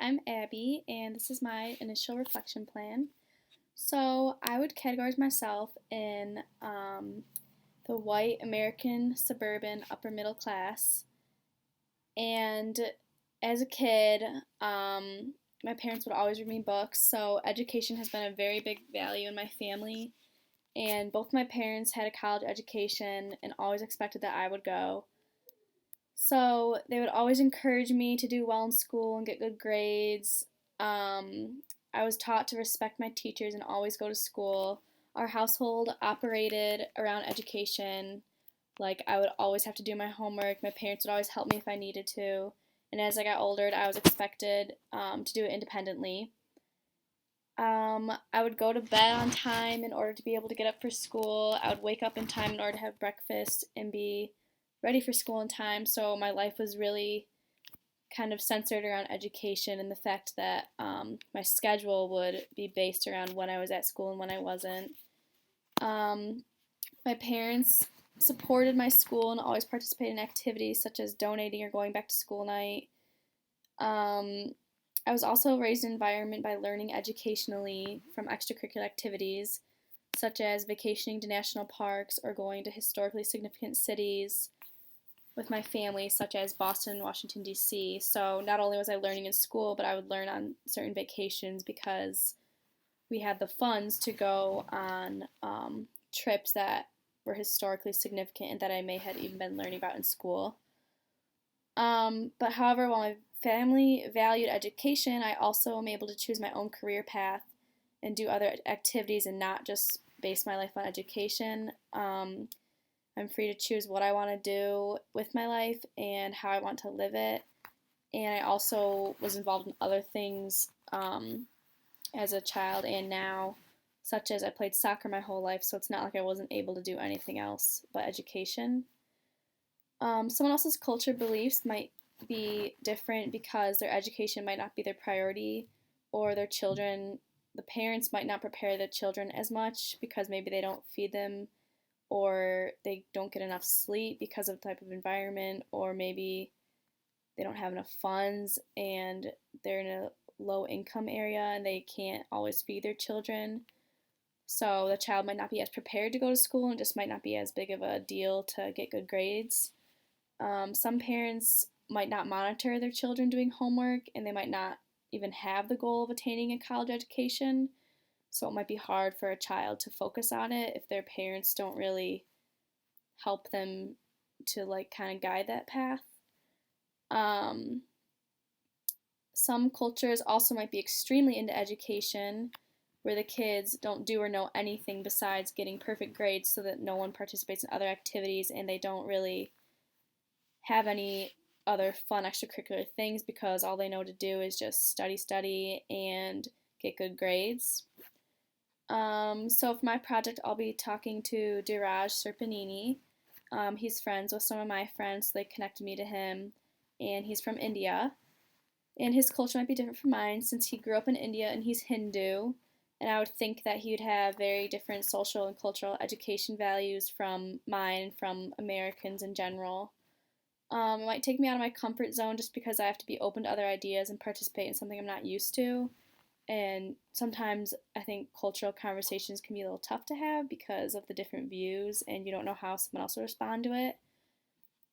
I'm Abby, and this is my initial reflection plan. So, I would categorize myself in the white American suburban upper middle class. And as a kid, my parents would always read me books, so education has been a very big value in my family. And both my parents had a college education and always expected that I would go. So they would always encourage me to do well in school and get good grades. I was taught to respect my teachers and always go to school. Our household operated around education. Like, I would always have to do my homework. My parents would always help me if I needed to. And as I got older, I was expected to do it independently. I would go to bed on time in order to be able to get up for school. I would wake up in time in order to have breakfast and be ready for school in time. So my life was really kind of centered around education and the fact that my schedule would be based around when I was at school and when I wasn't. Um, my parents supported my school and always participated in activities such as donating or going back to school night. Um, I was also raised in an environment by learning educationally from extracurricular activities such as vacationing to national parks or going to historically significant cities with my family, such as Boston and Washington, D.C. So not only was I learning in school, but I would learn on certain vacations because we had the funds to go on trips that were historically significant and that I may have even been learning about in school. But however, while my family valued education, I also am able to choose my own career path and do other activities and not just base my life on education. I'm free to choose what I want to do with my life and how I want to live it. And I also was involved in other things as a child and now, such as I played soccer my whole life, so it's not like I wasn't able to do anything else but education. Someone else's culture beliefs might be different because their education might not be their priority, or the parents might not prepare their children as much because maybe they don't feed them or they don't get enough sleep because of the type of environment, or maybe they don't have enough funds and they're in a low income area and they can't always feed their children. So the child might not be as prepared to go to school and just might not be as big of a deal to get good grades. Some parents might not monitor their children doing homework and they might not even have the goal of attaining a college education. So it might be hard for a child to focus on it if their parents don't really help them to like kind of guide that path. Um, some cultures also might be extremely into education where the kids don't do or know anything besides getting perfect grades so that no one participates in other activities and they don't really have any other fun extracurricular things because all they know to do is just study, and get good grades. So for my project, I'll be talking to Diraj Serpanini. He's friends with some of my friends, so they connected me to him, and he's from India. And his culture might be different from mine since he grew up in India and he's Hindu. And I would think that he would have very different social and cultural education values from mine and from Americans in general. It might take me out of my comfort zone just because I have to be open to other ideas and participate in something I'm not used to. And sometimes I think cultural conversations can be a little tough to have because of the different views and you don't know how someone else will respond to it.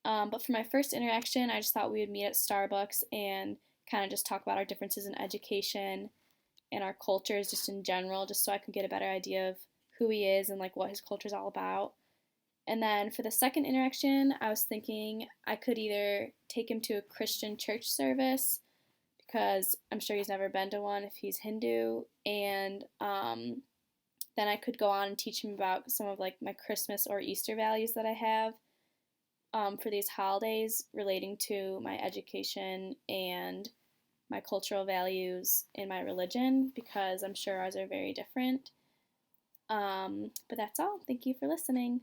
But for my first interaction, I just thought we would meet at Starbucks and kind of just talk about our differences in education and our cultures just in general, just so I could get a better idea of who he is and like what his culture is all about. And then for the second interaction, I was thinking I could either take him to a Christian church service because I'm sure he's never been to one if he's Hindu, and then I could go on and teach him about some of like my Christmas or Easter values that I have for these holidays relating to my education and my cultural values in my religion because I'm sure ours are very different. But that's all. Thank you for listening.